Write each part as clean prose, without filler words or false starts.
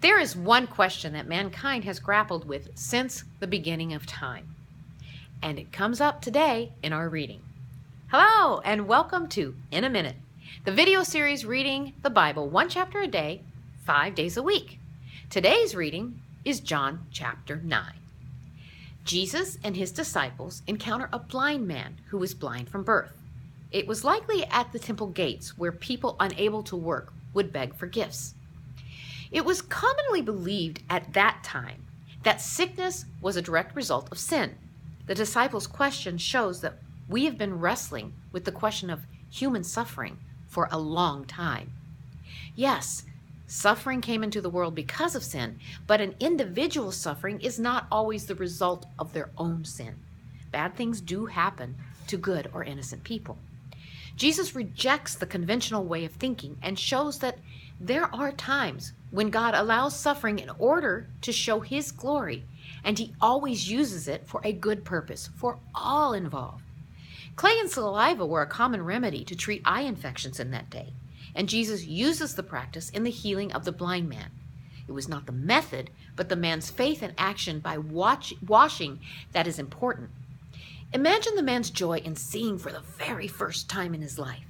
There is one question that mankind has grappled with since the beginning of time, and it comes up today in our reading. Hello, and welcome to In a Minute, the video series reading the Bible one chapter a day, 5 days a week. Today's reading is John chapter 9. Jesus and his disciples encounter a blind man who was blind from birth. It was likely at the temple gates where people unable to work would beg for gifts. It was commonly believed at that time that sickness was a direct result of sin. The disciples' question shows that we have been wrestling with the question of human suffering for a long time. Yes, suffering came into the world because of sin, but an individual's suffering is not always the result of their own sin. Bad things do happen to good or innocent people. Jesus rejects the conventional way of thinking and shows that there are times when God allows suffering in order to show his glory, and he always uses it for a good purpose for all involved. Clay and saliva were a common remedy to treat eye infections in that day, and Jesus uses the practice in the healing of the blind man. It was not the method, but the man's faith and action by washing that is important. Imagine the man's joy in seeing for the very first time in his life.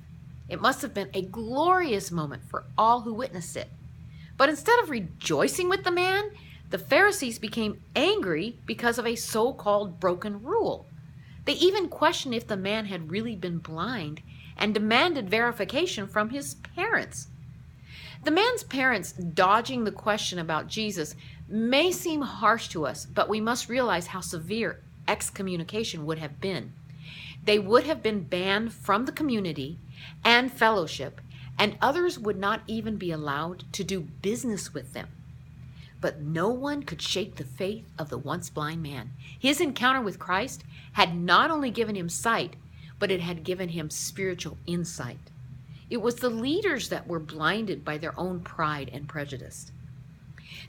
It must have been a glorious moment for all who witnessed it. But instead of rejoicing with the man, the Pharisees became angry because of a so-called broken rule. They even questioned if the man had really been blind and demanded verification from his parents. The man's parents dodging the question about Jesus may seem harsh to us, but we must realize how severe excommunication would have been. They would have been banned from the community and fellowship, and others would not even be allowed to do business with them. But no one could shake the faith of the once blind man. His encounter with Christ had not only given him sight, but it had given him spiritual insight. It was the leaders that were blinded by their own pride and prejudice.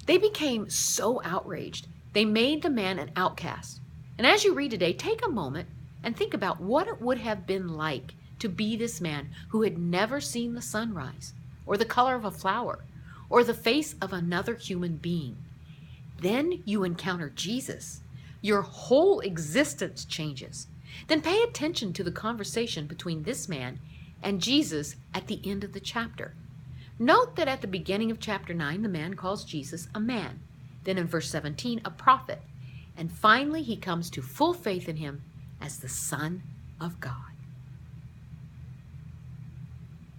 They became so outraged, they made the man an outcast. And as you read today, take a moment and think about what it would have been like to be this man who had never seen the sunrise, or the color of a flower, or the face of another human being. Then you encounter Jesus. Your whole existence changes. Then pay attention to the conversation between this man and Jesus at the end of the chapter. Note that at the beginning of chapter 9, the man calls Jesus a man. Then in verse 17, a prophet. And finally, he comes to full faith in him as the Son of God.